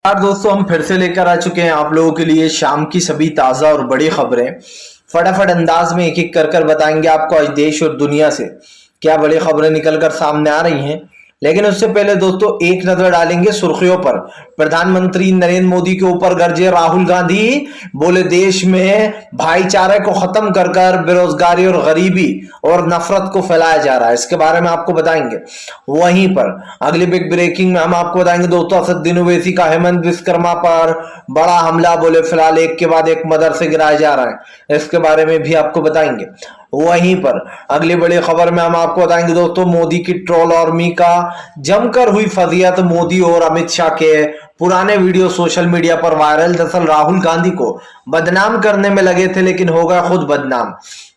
यार दोस्तों, हम फिर से लेकर आ चुके हैं आप लोगों के लिए शाम की सभी ताज़ा और बड़ी खबरें। फटाफट अंदाज में एक एक कर बताएंगे आपको आज देश और दुनिया से क्या बड़ी खबरें निकल कर सामने आ रही हैं। लेकिन उससे पहले दोस्तों एक नजर डालेंगे सुर्खियों पर। प्रधानमंत्री नरेंद्र मोदी के ऊपर गरजे राहुल गांधी, बोले देश में भाईचारे को खत्म कर कर बेरोजगारी और गरीबी और नफरत को फैलाया जा रहा है। इसके बारे में आपको बताएंगे। वहीं पर अगली बिग ब्रेकिंग में हम आपको बताएंगे दोस्तों, असदुद्दीन ओवैसी का हेमंत विश्वकर्मा पर बड़ा हमला, बोले फिलहाल एक के बाद एक मदरसे गिराया जा रहा है। इसके बारे में भी आपको बताएंगे। वहीं पर अगली बड़ी खबर में हम आपको बताएंगे दोस्तों, मोदी की ट्रोल आर्मी का जमकर हुई फजीहत। मोदी और अमित शाह के पुराने वीडियो सोशल मीडिया पर वायरल। दरअसल राहुल गांधी को बदनाम करने में लगे थे लेकिन हो गया खुद बदनाम।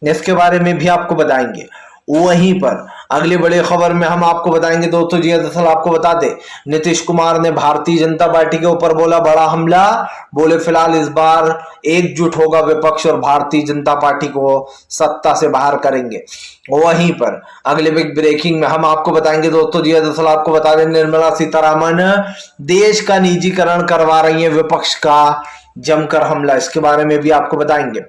इसके बारे में भी आपको बताएंगे। वहीं पर अगली बड़ी खबर में हम आपको बताएंगे दोस्तों, जी दरअसल आपको बता दें, नीतीश कुमार ने भारतीय जनता पार्टी के ऊपर बोला बड़ा हमला, बोले फिलहाल इस बार एकजुट होगा विपक्ष और भारतीय जनता पार्टी को सत्ता से बाहर करेंगे। वहीं पर अगले बिग ब्रेकिंग में हम आपको बताएंगे दोस्तों, जी दरअसल आपको बता दें, निर्मला सीतारामन देश का निजीकरण करवा रही है, विपक्ष का जमकर हमला। इसके बारे में भी आपको बताएंगे।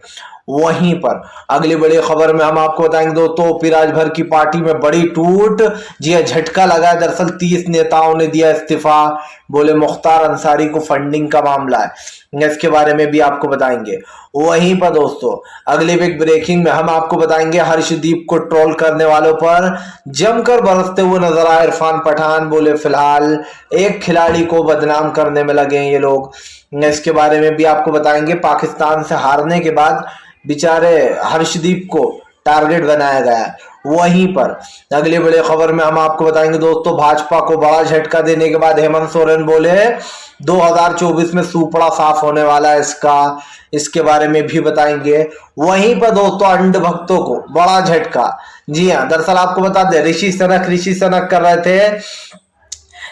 वहीं पर अगली बड़ी खबर में हम आपको बताएंगे दोस्तों, ओपी राजभर की पार्टी में बड़ी टूट, जी झटका लगा है। दरअसल 30 नेताओं ने दिया इस्तीफा, बोले मुख्तार अंसारी को फंडिंग का मामला है। इसके बारे में भी आपको बताएंगे। वहीं पर दोस्तों अगली बिग ब्रेकिंग में हम आपको बताएंगे, हर्षदीप को ट्रोल करने वालों पर जमकर बरसते हुए नजर आए इरफान पठान, बोले फिलहाल एक खिलाड़ी को बदनाम करने में लगे हैं ये लोग। इसके बारे में भी आपको बताएंगे। पाकिस्तान से हारने के बाद बेचारे हर्षदीप को टारगेट बनाया गया। वहीं पर अगली बड़ी खबर में हम आपको बताएंगे दोस्तों, भाजपा को बड़ा झटका देने के बाद हेमंत सोरेन बोले 2024 में सुपड़ा साफ होने वाला है इसके बारे में भी बताएंगे। वहीं पर दोस्तों अंध भक्तों को बड़ा झटका। जी हाँ, दरअसल आपको बता दें, ऋषि सनक कर रहे थे,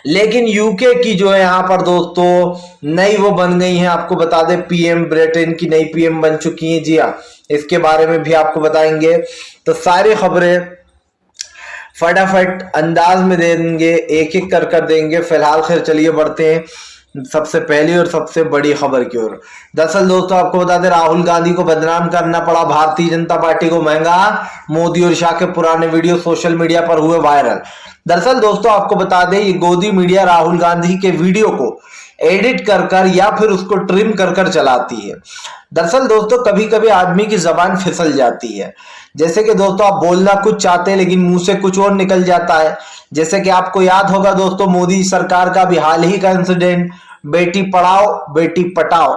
लेकिन यूके की जो है यहाँ पर दोस्तों नई वो बन गई है। आपको बता दें पीएम, ब्रिटेन की नई पीएम बन चुकी हैं। जी हाँ, इसके बारे में भी आपको बताएंगे। तो सारी खबरें फटाफट अंदाज में देंगे, एक एक कर देंगे। फिलहाल खैर चलिए बढ़ते हैं सबसे पहली और सबसे बड़ी खबर की ओर। दरअसल दोस्तों आपको बता दें, राहुल गांधी को बदनाम करना पड़ा भारतीय जनता पार्टी को महंगा। मोदी और शाह के पुराने वीडियो सोशल मीडिया पर हुए वायरल। दरअसल दोस्तों आपको बता दें, ये गोदी मीडिया राहुल गांधी के वीडियो को एडिट कर या फिर उसको ट्रिम कर चलाती है। दरअसल दोस्तों कभी कभी आदमी की जबान फिसल जाती है। जैसे कि दोस्तों आप बोलना कुछ चाहते हैं लेकिन मुंह से कुछ और निकल जाता है। जैसे कि आपको याद होगा दोस्तों, मोदी सरकार का भी हाल ही का इंसिडेंट, बेटी पढ़ाओ बेटी पटाओ,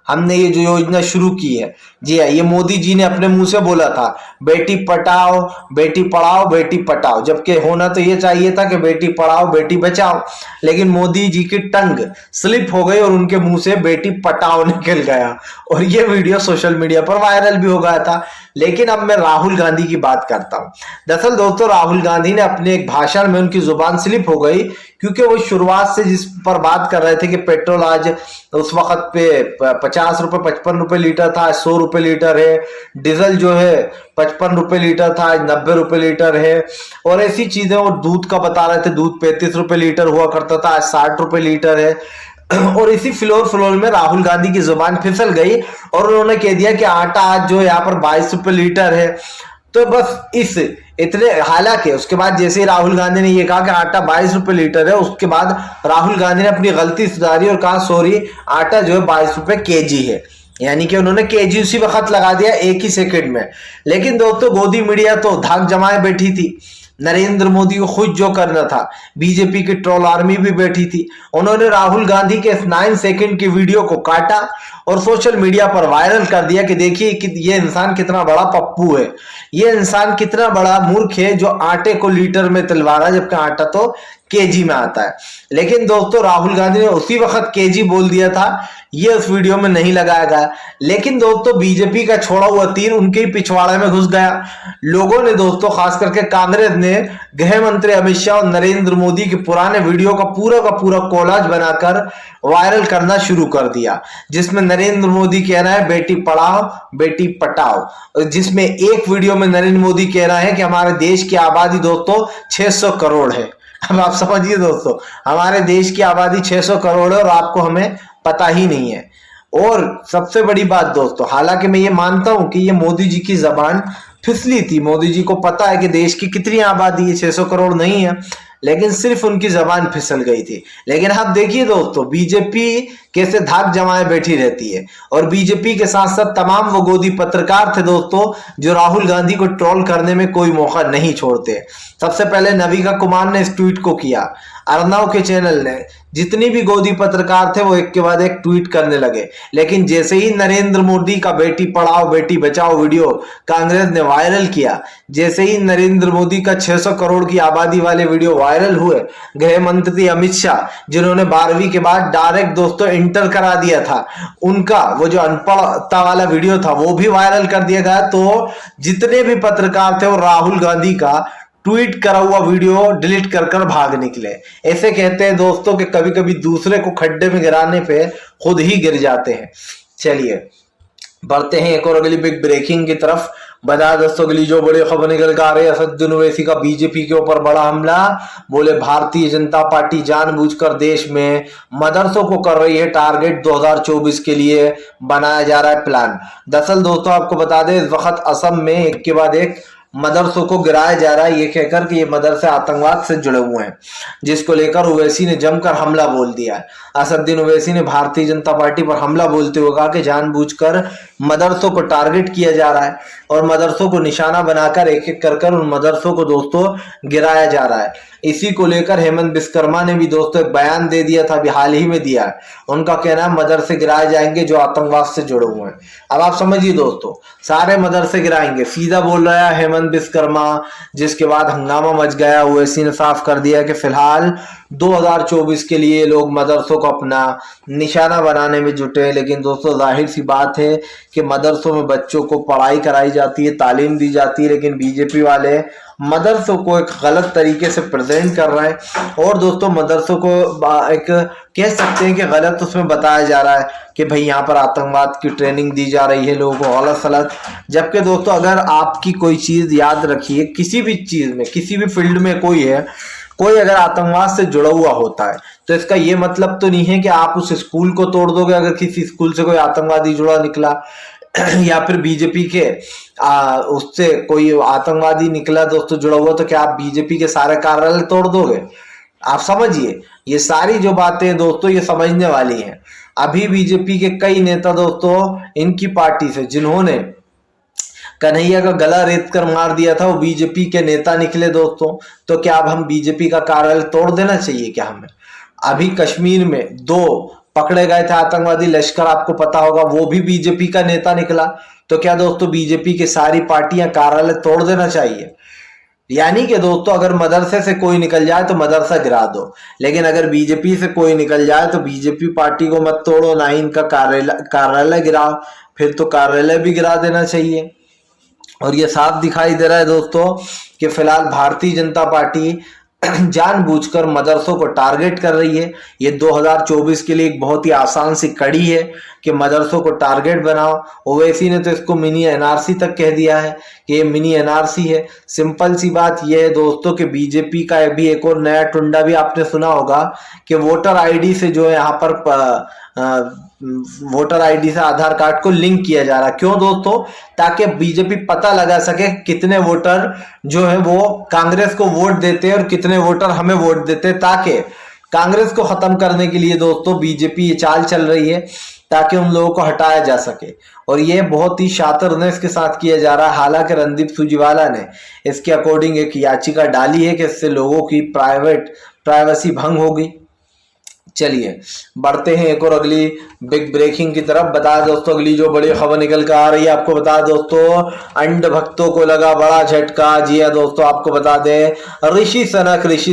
हमने ये जो योजना शुरू की है। जी हाँ, ये मोदी जी ने अपने मुंह से बोला था, बेटी पटाओ बेटी पढ़ाओ बेटी पटाओ, जबकि होना तो ये चाहिए था कि बेटी पढ़ाओ बेटी बचाओ। लेकिन मोदी जी की टंग स्लिप हो गई और उनके मुंह से बेटी पटाओ निकल गया और ये वीडियो सोशल मीडिया पर वायरल भी हो गया था। लेकिन अब मैं राहुल गांधी की बात करता हूं। दरअसल दोस्तों राहुल गांधी ने अपने एक भाषण में उनकी जुबान स्लिप हो गई, क्योंकि वो शुरुआत से जिस पर बात कर रहे थे कि पेट्रोल आज उस वक्त पे 50 रुपए 55 रुपए लीटर था, 100 रुपए लीटर है। डीजल जो है 55 रुपए लीटर था, आज 90 रुपए लीटर है। और ऐसी चीजें, और दूध का बता रहे थे, दूध 35 रुपए लीटर हुआ करता था, आज 60 रुपए लीटर है। और इसी फ्लोर में राहुल गांधी की जुबान फिसल गई और उन्होंने कह दिया कि आटा आज जो यहाँ पर 22 रुपए लीटर है। तो बस इतने, हालांकि उसके बाद जैसे ही राहुल गांधी ने ये कहा कि आटा 22 रुपए लीटर है, उसके बाद राहुल गांधी ने अपनी गलती सुधारी और कहा सॉरी, आटा जो है 22 रुपए केजी है। यानी कि उन्होंने केजी उसी वक्त लगा दिया एक ही सेकंड में। लेकिन दोस्तों गोदी मीडिया तो धाक जमाए बैठी थी। नरेंद्र मोदी को खुद जो करना था, बीजेपी की ट्रोल आर्मी भी बैठी थी। उन्होंने राहुल गांधी के 9 सेकंड की वीडियो को काटा और सोशल मीडिया पर वायरल कर दिया कि देखिए कि ये इंसान कितना बड़ा पप्पू है, ये इंसान कितना बड़ा मूर्ख है जो आटे को लीटर में तिलवा रहा है, जबकि आटा तो केजी में आता है। लेकिन दोस्तों राहुल गांधी ने उसी वक्त केजी बोल दिया था, ये उस वीडियो में नहीं लगाया गया। लेकिन दोस्तों बीजेपी का छोड़ा हुआ तीर उनके ही पिछवाड़े में घुस गया। लोगों ने दोस्तों, खास करके कांग्रेस ने, गृह मंत्री अमित शाह और नरेंद्र मोदी के पुराने वीडियो का पूरा कोलाज बनाकर वायरल करना शुरू कर दिया, जिसमें नरेंद्र मोदी कह रहा है बेटी पढ़ाओ बेटी पटाओ। जिसमें एक वीडियो में नरेंद्र मोदी कह रहा है कि हमारे देश की आबादी दोस्तों 600 करोड़ है। अब आप समझिए दोस्तों, हमारे देश की आबादी 600 करोड़ है और आपको हमें पता ही नहीं है। और सबसे बड़ी बात दोस्तों, हालांकि मैं ये मानता हूं कि ये मोदी जी की जबान फिसली थी, मोदी जी को पता है कि देश की कितनी आबादी है, 600 करोड़ नहीं है, लेकिन सिर्फ उनकी जबान फिसल गई थी। लेकिन अब देखिए दोस्तों, बीजेपी कैसे धाक जमाए बैठी रहती है, और बीजेपी के साथ साथ तमाम वो गोदी पत्रकार थे दोस्तों जो राहुल गांधी को ट्रोल करने में कोई मौका नहीं छोड़ते। सबसे पहले नविका कुमार ने इस ट्वीट को किया, अर्नव के चैनल ने, जितनी भी गोदी पत्रकार थे वो एक के बाद एक ट्वीट करने लगे। लेकिन जैसे ही नरेंद्र मोदी का बेटी पढ़ाओ बेटी बचाओ वीडियो कांग्रेस ने वायरल किया, जैसे ही नरेंद्र मोदी का 600 करोड़ की आबादी वाले वीडियो वायरल हुए, गृह मंत्री अमित शाह जिन्होंने 12वीं के बाद डायरेक्ट दोस्तों इंटर करा दिया था, उनका वो जो अनपढ़ता वाला वीडियो था वो भी वायरल कर दिया गया। तो जितने भी पत्रकार थे वो राहुल गांधी का ट्वीट करा हुआ वीडियो डिलीट कर कर भाग निकले। ऐसे कहते हैं दोस्तों कि कभी कभी दूसरे को खड्डे में गिराने पे खुद ही गिर जाते हैं। चलिए बढ़ते हैं एक और अगली बिग ब्रेकिंग की तरफ। बता दोस्तों अगली जो बड़ी खबर निकल कर आ रही है, असदुद्दीन ओवैसी का बीजेपी के ऊपर बड़ा हमला। बोले भारतीय जनता पार्टी जानबूझकर देश में मदरसों को कर रही है टारगेट, 2024 के लिए बनाया जा रहा है प्लान। दरअसल दोस्तों आपको बता दें, इस वक्त असम में एक के बाद एक मदरसों को गिराया जा रहा है, ये कहकर कि ये मदरसे आतंकवाद से जुड़े हुए हैं, जिसको लेकर ओवैसी ने जमकर हमला बोल दिया है। असदुद्दीन ओवैसी ने भारतीय जनता पार्टी पर हमला बोलते हुए कहा कि जानबूझकर मदरसों को टारगेट किया जा रहा है और मदरसों को निशाना बनाकर एक एक कर उन मदरसों को दोस्तों गिराया जा रहा है। इसी को लेकर हेमंत विश्वकर्मा ने भी दोस्तों एक बयान दे दिया था, अभी हाल ही में दिया है। उनका कहना है मदरसे गिराए जाएंगे जो आतंकवाद से जुड़े हुए हैं। अब आप समझिए दोस्तों, सारे मदरसे गिराएंगे, सीधा बोल रहा है हेमंत विश्वकर्मा, जिसके बाद हंगामा मच गया। ओवैसी ने साफ कर दिया कि फिलहाल 2024 के लिए लोग मदरसों को अपना निशाना बनाने में जुटे हैं। लेकिन दोस्तों जाहिर सी बात है कि मदरसों में बच्चों को पढ़ाई कराई जाती है, तालीम दी जाती है, लेकिन बीजेपी वाले मदरसों को एक गलत तरीके से प्रेजेंट कर रहे हैं और दोस्तों मदरसों को एक कह सकते हैं कि गलत उसमें बताया जा रहा है कि भाई यहाँ पर आतंकवाद की ट्रेनिंग दी जा रही है लोगों को, गलत सलत। जबकि दोस्तों अगर आपकी कोई चीज याद रखिए, किसी भी चीज में किसी भी फील्ड में कोई अगर आतंकवाद से जुड़ा हुआ होता है तो इसका ये मतलब तो नहीं है कि आप उस स्कूल को तोड़ दोगे। अगर किसी स्कूल से कोई आतंकवादी जुड़ा निकला या फिर बीजेपी के उससे कोई आतंकवादी निकला दोस्तों जुड़ा हुआ, तो क्या आप बीजेपी के सारे कार्यालय तोड़ दोगे? आप समझिए, ये सारी जो बातें दोस्तों ये समझने वाली हैं। अभी बीजेपी के कई नेता दोस्तों इनकी पार्टी से जिन्होंने कन्हैया का गला रेत कर मार दिया था, वो बीजेपी के नेता निकले दोस्तों। तो क्या अब हम बीजेपी का कार्यालय तोड़ देना चाहिए क्या हमें? अभी कश्मीर में 2 पकड़े गए थे आतंकवादी, लश्कर आपको पता होगा, वो भी बीजेपी का नेता निकला। तो क्या दोस्तों बीजेपी की सारी पार्टियां कार्यालय तोड़ देना चाहिए? यानी कि दोस्तों अगर मदरसे से कोई निकल जाए तो मदरसा गिरा दो, लेकिन अगर बीजेपी से कोई निकल जाए तो बीजेपी पार्टी को मत तोड़ो, ना ही इनका कार्यालय गिराओ, फिर तो कार्यालय भी गिरा देना चाहिए। और ये साफ दिखाई दे रहा है दोस्तों कि फिलहाल भारतीय जनता पार्टी जानबूझकर मदरसों को टारगेट कर रही है। ये 2024 के लिए एक बहुत ही आसान सी कड़ी है कि मदरसों को टारगेट बनाओ। ओवैसी ने तो इसको मिनी एनआरसी तक कह दिया है कि ये मिनी एनआरसी है। सिंपल सी बात यह है दोस्तों कि बीजेपी का भी एक और नया टुंडा भी आपने सुना होगा कि वोटर आईडी से जो है यहाँ पर वोटर आईडी से आधार कार्ड को लिंक किया जा रहा है। क्यों दोस्तों? ताकि बीजेपी पता लगा सके कितने वोटर जो है वो कांग्रेस को वोट देते हैं और कितने वोटर हमें वोट देते हैं, ताकि कांग्रेस को खत्म करने के लिए दोस्तों बीजेपी ये चाल चल रही है ताकि उन लोगों को हटाया जा सके। और ये बहुत ही शातिरनेस के साथ किया जा रहा है। हालांकि रणदीप सुरजेवाला ने इसके अकॉर्डिंग एक याचिका डाली है कि इससे लोगों की प्राइवेसी भंग होगी। चलिए बढ़ते हैं एक और अगली बिग ब्रेकिंग की तरफ। बता दोस्तों अगली जो बड़ी खबर निकल कर आ रही है, आपको बता दोस्तों अंड भक्तों को लगा बड़ा झटका। जी हाँ दोस्तों, आपको बता दें ऋषि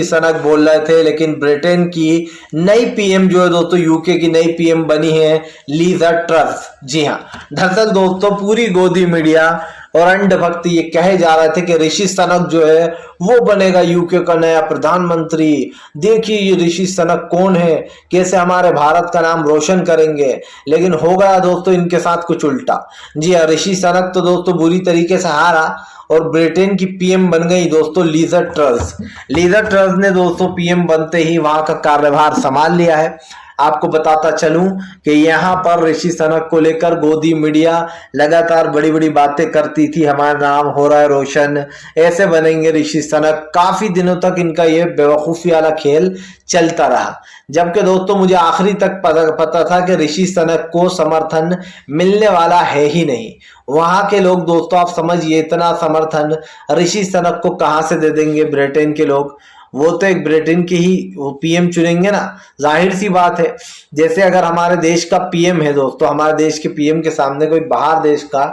सनक बोल रहे थे, लेकिन ब्रिटेन की नई पीएम जो है दोस्तों, यूके की नई पीएम बनी है लीज़ा ट्रस। जी हाँ, दरअसल दोस्तों पूरी गोदी मीडिया और अंधभक्त ये कहे जा रहे थे कि ऋषि सनक जो है वो बनेगा यूके का नया प्रधानमंत्री। देखिए ये ऋषि सनक कौन है, कैसे हमारे भारत का नाम रोशन करेंगे। लेकिन हो गया दोस्तों इनके साथ कुछ उल्टा। जी हाँ, ऋषि सनक तो दोस्तों बुरी तरीके से हारा और ब्रिटेन की पीएम बन गई दोस्तों लीज़ ट्रस। लीज़ ट्रस ने दोस्तों पीएम बनते ही वहां का कार्यभार संभाल लिया है। आपको बताता चलूं कि यहाँ पर ऋषि सनक को लेकर गोदी मीडिया लगातार बड़ी बड़ी बातें करती थी, हमारा नाम हो रहा है रोशन, ऐसे बनेंगे ऋषि सनक। काफी दिनों तक इनका ये बेवकूफी वाला खेल चलता रहा, जबकि दोस्तों मुझे आखिरी तक पता था कि ऋषि सनक को समर्थन मिलने वाला है ही नहीं। वहां के लोग दोस्तों आप समझिए इतना समर्थन ऋषि सनक को कहां से दे देंगे ब्रिटेन के लोग। वो तो एक ब्रिटेन के ही वो पीएम चुनेंगे ना, जाहिर सी बात है। जैसे अगर हमारे देश का पीएम है दोस्तों, हमारे देश के पीएम के सामने कोई बाहर देश का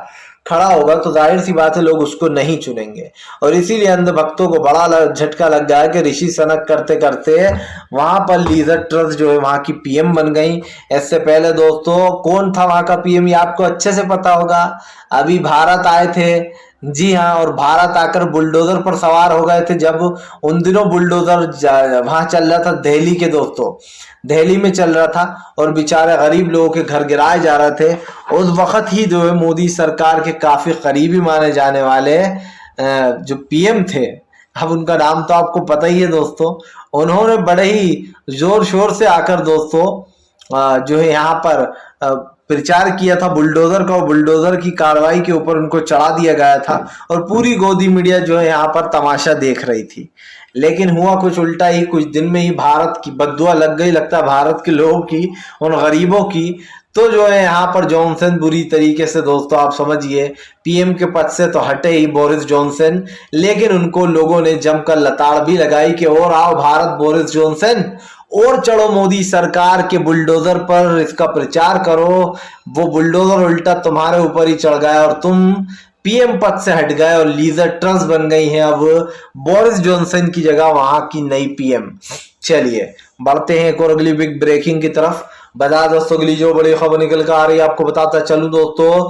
खड़ा होगा तो जाहिर सी बात है लोग उसको नहीं चुनेंगे। और इसीलिए अंधभक्तों को बड़ा झटका लग गया कि ऋषि सनक करते करते वहां पर लीज़ ट्रस जो है वहां की पीएम बन गई। इससे पहले दोस्तों कौन था वहां का पीएम, ये आपको अच्छे से पता होगा, अभी भारत आए थे। जी हाँ, और भारत आकर बुलडोजर पर सवार हो गए थे। जब उन दिनों बुलडोजर वहां चल रहा था दिल्ली के दोस्तों, दिल्ली में चल रहा था और बेचारे गरीब लोगों के घर गिराए जा रहे थे। उस वक्त ही जो है मोदी सरकार के काफी करीबी माने जाने वाले जो पीएम थे, अब उनका नाम तो आपको पता ही है दोस्तों, उन्होंने बड़े ही जोर शोर से आकर दोस्तों जो है यहाँ पर प्रचार किया था बुलडोजर का। बुलडोजर की कार्रवाई के ऊपर उनको चढ़ा दिया गया था और पूरी गोदी मीडिया जो है यहाँ पर तमाशा देख रही थी। लेकिन हुआ कुछ उल्टा ही, कुछ दिन में ही भारत की बद्दुआ लग गई, लगता है भारत के लोगों की, उन गरीबों की। तो जो है यहाँ पर जॉनसन बुरी तरीके से दोस्तों आप समझिए पीएम के पद से तो हटे ही बोरिस जॉनसन, लेकिन उनको लोगों ने जमकर लताड़ भी लगाई कि और आओ भारत बोरिस जॉनसन, और चढ़ो मोदी सरकार के बुलडोजर पर, इसका प्रचार करो। वो बुलडोजर उल्टा तुम्हारे ऊपर ही चढ़ गया और तुम पीएम पद से हट गए और लीज़ ट्रस बन गई हैं अब बोरिस जॉनसन की जगह वहां की नई पीएम। चलिए बढ़ते हैं एक और अगली बिग ब्रेकिंग की तरफ। बता दोस्तों अगली जो बड़ी खबर निकल कर आ रही है आपको बताता चलूं दोस्तों,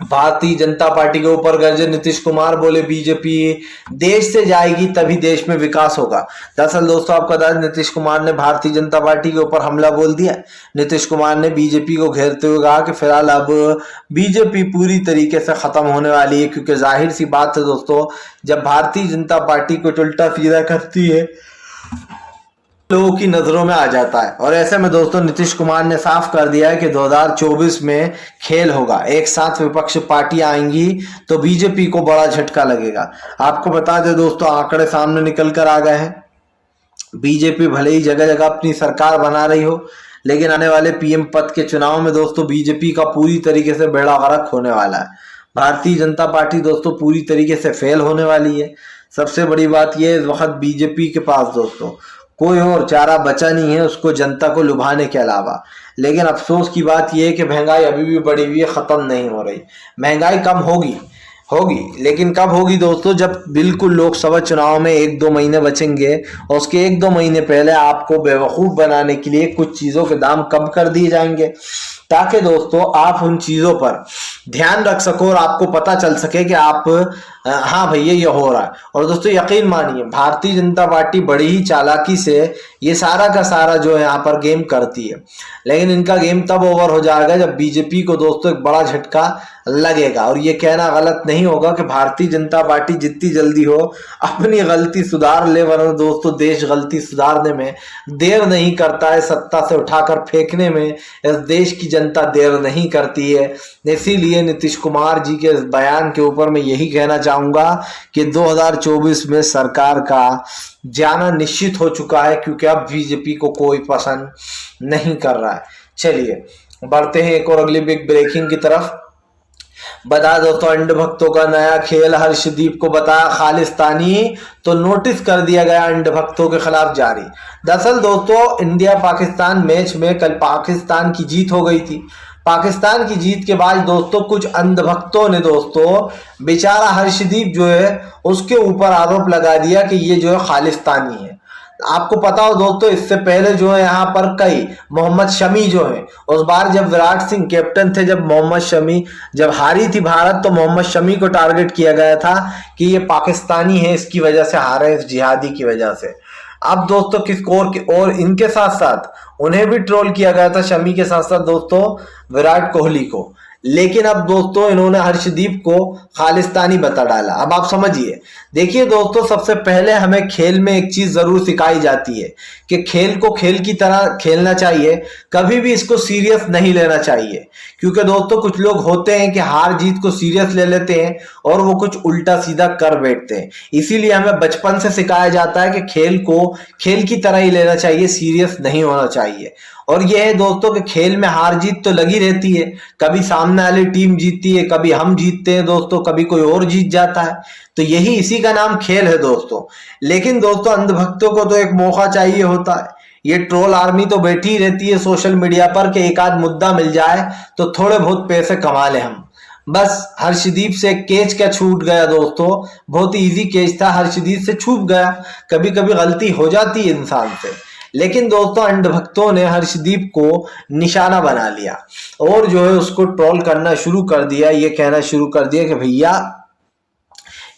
भारतीय जनता पार्टी के ऊपर गरजे नीतीश कुमार, बोले बीजेपी देश से जाएगी तभी देश में विकास होगा। दरअसल दोस्तों आपका दादा नीतीश कुमार ने भारतीय जनता पार्टी के ऊपर हमला बोल दिया। नीतीश कुमार ने बीजेपी को घेरते हुए कहा कि फिलहाल अब बीजेपी पूरी तरीके से खत्म होने वाली है, क्योंकि जाहिर सी बात है दोस्तों जब भारतीय जनता पार्टी कुछ उल्टा सीधा करती है लोगों की नजरों में आ जाता है। और ऐसे में दोस्तों नीतीश कुमार ने साफ कर दिया है कि 2024 में खेल होगा, एक साथ विपक्ष पार्टियां आएंगी तो बीजेपी को बड़ा झटका लगेगा। आपको बता दें दोस्तों आंकड़े सामने निकल कर आ गए हैं, बीजेपी भले ही जगह जगह अपनी सरकार बना रही हो, लेकिन आने वाले पीएम पद के चुनाव में दोस्तों बीजेपी का पूरी तरीके से बेड़ा गर्क होने वाला है। भारतीय जनता पार्टी दोस्तों पूरी तरीके से फेल होने वाली है। सबसे बड़ी बात यह इस वक्त बीजेपी के पास दोस्तों कोई और चारा बचा नहीं है उसको जनता को लुभाने के अलावा। लेकिन अफसोस की बात यह है कि महंगाई अभी भी बढ़ी हुई है, खत्म नहीं हो रही। महंगाई कम होगी लेकिन कब होगी दोस्तों, जब बिल्कुल लोकसभा चुनाव में 1-2 महीने बचेंगे और उसके 1-2 महीने पहले आपको बेवकूफ बनाने के लिए कुछ चीजों के दाम कम कर दिए जाएंगे, ताकि दोस्तों आप उन चीजों पर ध्यान रख सको और आपको पता चल सके कि आप हाँ भैया ये हो रहा है। और दोस्तों यकीन मानिए भारतीय जनता पार्टी बड़ी ही चालाकी से ये सारा का सारा जो है यहाँ पर गेम करती है, लेकिन इनका गेम तब ओवर हो जाएगा जब बीजेपी को दोस्तों एक बड़ा झटका लगेगा। और ये कहना गलत नहीं होगा कि भारतीय जनता पार्टी जितनी जल्दी हो अपनी गलती सुधार ले, वरना दोस्तों देश गलती सुधारने में देर नहीं करता है, सत्ता से उठाकर फेंकने में इस देश की जनता देर नहीं करती है। इसीलिए नीतीश कुमार जी के इस बयान के ऊपर मैं यही कहना चाहूंगा कि 2024 में सरकार का जाना निश्चित हो चुका है, क्योंकि अब बीजेपी को कोई पसंद नहीं कर रहा है। चलिए बढ़ते हैं एक और अगली बिग ब्रेकिंग की तरफ। बता दोस्तों अंधभक्तों का नया खेल, हर्षदीप को बताया खालिस्तानी तो नोटिस कर दिया गया अंधभक्तों के खिलाफ जारी। दरअसल दोस्तों इंडिया पाकिस्तान मैच में कल पाकिस्तान की जीत हो गई थी। पाकिस्तान की जीत के बाद दोस्तों कुछ अंधभक्तों ने दोस्तों बेचारा हर्षदीप जो है उसके ऊपर आरोप लगा दिया कि ये जो है खालिस्तानी है। आपको पता हो दोस्तों, इससे पहले जो है यहाँ पर कई मोहम्मद शमी जो है, उस बार जब विराट सिंह कैप्टन थे, जब मोहम्मद शमी जब हारी थी भारत, तो मोहम्मद शमी को टारगेट किया गया था कि ये पाकिस्तानी है, इसकी वजह से हारे, इस जिहादी की वजह से। अब दोस्तों किस और इनके साथ साथ उन्हें भी ट्रोल किया गया था, शमी के साथ साथ दोस्तों विराट कोहली को। लेकिन अब दोस्तों इन्होंने हर्षदीप को खालिस्तानी बता डाला। अब आप समझिए, देखिए दोस्तों, सबसे पहले हमें खेल में एक चीज जरूर सिखाई जाती है कि खेल को खेल की तरह खेलना चाहिए, कभी भी इसको सीरियस नहीं लेना चाहिए। क्योंकि दोस्तों कुछ लोग होते हैं कि हार जीत को सीरियस ले लेते हैं और वो कुछ उल्टा सीधा कर बैठते हैं। इसीलिए हमें बचपन से सिखाया जाता है कि खेल को खेल की तरह ही लेना चाहिए, सीरियस नहीं होना चाहिए। और यह है दोस्तों कि खेल में हार जीत तो लगी रहती है, कभी सामने वाली टीम जीतती है, कभी हम जीतते हैं दोस्तों, कभी कोई और जीत जाता है। तो यही इसी का नाम खेल है दोस्तों। लेकिन दोस्तों अंधभक्तों को तो एक मौका चाहिए होता है। ये ट्रोल आर्मी तो बैठी ही रहती है सोशल मीडिया पर कि एक आध मुद्दा मिल जाए तो थोड़े बहुत पैसे कमा ले हम। बस हर्षदीप से कैच क्या छूट गया दोस्तों, बहुत ही इजी कैच था, हर्षदीप से छूट गया। कभी कभी गलती हो जाती है इंसान से, लेकिन दोस्तों अंधभक्तों ने हर्षदीप को निशाना बना लिया और जो है उसको ट्रोल करना शुरू कर दिया, ये कहना शुरू कर दिया कि भैया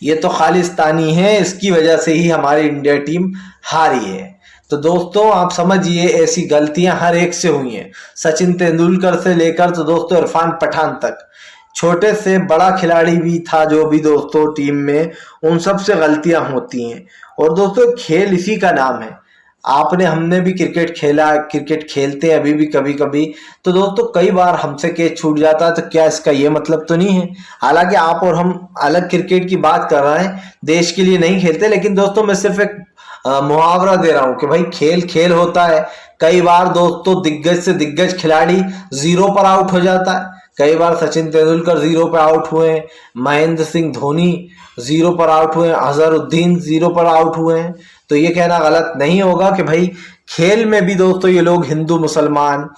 ये तो खालिस्तानी है, इसकी वजह से ही हमारी इंडिया टीम हारी है। तो दोस्तों आप समझिए, ऐसी गलतियां हर एक से हुई हैं, सचिन तेंदुलकर से लेकर तो दोस्तों इरफान पठान तक, छोटे से बड़ा खिलाड़ी भी था जो भी दोस्तों टीम में, उन सब से गलतियां होती हैं। और दोस्तों खेल इसी का नाम है। हमने भी क्रिकेट खेला, क्रिकेट खेलते हैं अभी भी कभी कभी, तो दोस्तों कई बार हमसे कैच छूट जाता है। तो क्या इसका ये मतलब तो नहीं है, हालांकि आप और हम अलग क्रिकेट की बात कर रहे हैं, देश के लिए नहीं खेलते, लेकिन दोस्तों मैं सिर्फ एक मुहावरा दे रहा हूं कि भाई खेल खेल होता है। कई बार दोस्तों दिग्गज से दिग्गज खिलाड़ी जीरो पर आउट हो जाता है, कई बार सचिन तेंदुलकर जीरो पर आउट हुए हैं, महेंद्र सिंह धोनी जीरो पर आउट हुए हैं, अजहरुद्दीन जीरो पर आउट हुए हैं। तो ये कहना गलत नहीं होगा कि भाई खेल में भी दोस्तों ये लोग हिंदू मुसलमान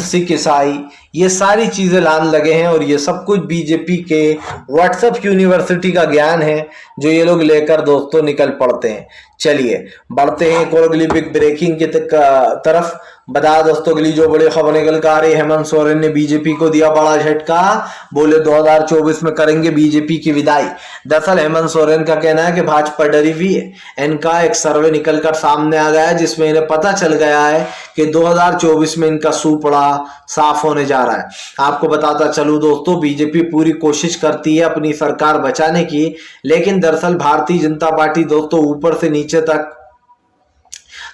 सिख ईसाई ये सारी चीजें लाने लगे हैं, और ये सब कुछ बीजेपी के व्हाट्सएप यूनिवर्सिटी का ज्ञान है जो ये लोग लेकर दोस्तों निकल पड़ते हैं। चलिए बढ़ते हैं एक और अगली बिग ब्रेकिंग की तरफ। बता दोस्तों अगली जो बड़ी खबर निकल कर आ रही है, हेमंत सोरेन ने बीजेपी को दिया बड़ा झटका, बोले 2024 में करेंगे बीजेपी की विदाई। दरअसल हेमंत सोरेन का कहना है कि भाजपा डरी हुई है। इनका एक सर्वे निकलकर सामने आ गया है जिसमें इन्हें पता चल गया है कि 2024 में इनका सूपड़ा साफ होने जा रहा है। आपको बताता चलूं दोस्तों, बीजेपी पूरी कोशिश करती है अपनी सरकार बचाने की, लेकिन दरअसल भारतीय जनता पार्टी दोस्तों ऊपर से नीचे तक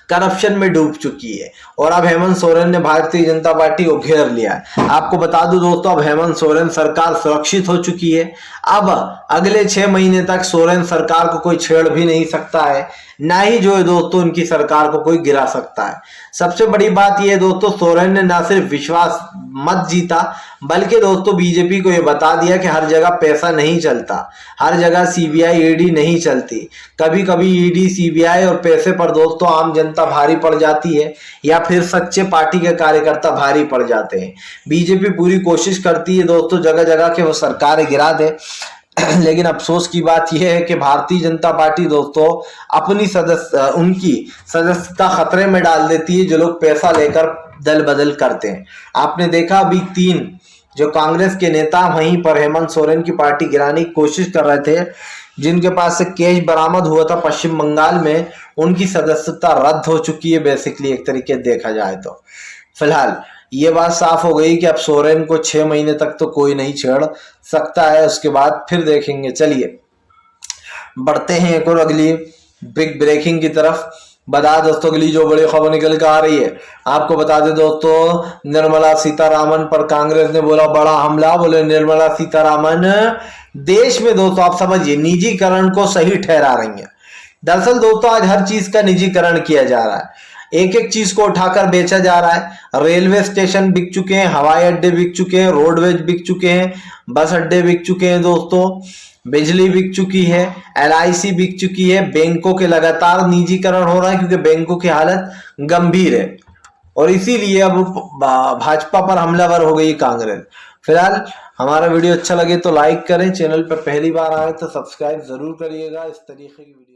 करप्शन में डूब चुकी है, और अब हेमंत सोरेन ने भारतीय जनता पार्टी को घेर लिया है। आपको बता दूं दोस्तों, अब हेमंत सोरेन सरकार सुरक्षित हो चुकी है। अब अगले 6 महीने तक सोरेन सरकार को कोई छेड़ भी नहीं सकता है, ना ही जो है दोस्तों उनकी सरकार को कोई गिरा सकता है। सबसे बड़ी बात यह दोस्तों, सोरेन ने ना सिर्फ विश्वास मत जीता, बल्कि दोस्तों बीजेपी को यह बता दिया कि हर जगह पैसा नहीं चलता, हर जगह सीबीआई ईडी नहीं चलती। कभी कभी ईडी सीबीआई और पैसे पर दोस्तों आम जनता भारी पड़ जाती है, या फिर सच्चे पार्टी के कार्यकर्ता भारी पड़ जाते हैं। बीजेपी पूरी कोशिश करती है दोस्तों जगह जगह के वो सरकारें गिरा दे, लेकिन अफसोस की बात यह है कि भारतीय जनता पार्टी दोस्तों अपनी उनकी सदस्यता खतरे में डाल देती है जो लोग पैसा लेकर दल बदल करते हैं। आपने देखा अभी 3 जो कांग्रेस के नेता वहीं पर हेमंत सोरेन की पार्टी गिराने की कोशिश कर रहे थे, जिनके पास से कैश बरामद हुआ था पश्चिम बंगाल में, उनकी सदस्यता रद्द हो चुकी है बेसिकली, एक तरीके देखा जाए तो। फिलहाल ये बात साफ हो गई कि अब सोरेन को 6 महीने तक तो कोई नहीं छेड़ सकता है, उसके बाद फिर देखेंगे। चलिए बढ़ते हैं एक और अगली बिग ब्रेकिंग की तरफ। बता दोस्तों अगली जो बड़ी खबर निकल कर आ रही है, आपको बता दें दोस्तों, निर्मला सीतारामन पर कांग्रेस ने बोला बड़ा हमला। बोले निर्मला सीतारामन देश में दोस्तों आप समझिए निजीकरण को सही ठहरा रही है। दरअसल दोस्तों आज हर चीज का निजीकरण किया जा रहा है, एक एक चीज को उठाकर बेचा जा रहा है। रेलवे स्टेशन बिक चुके हैं, हवाई अड्डे बिक चुके हैं, रोडवेज बिक चुके हैं, बस अड्डे बिक चुके हैं दोस्तों, बिजली बिक चुकी है, LIC बिक चुकी है। बैंकों के लगातार निजीकरण हो रहा है क्योंकि बैंकों की हालत गंभीर है, और इसीलिए अब भाजपा पर हमलावर हो गई कांग्रेस। फिलहाल हमारा वीडियो अच्छा लगे तो लाइक करें, चैनल पर पहली बार आए तो सब्सक्राइब जरूर करिएगा। इस तरीके की वीडियो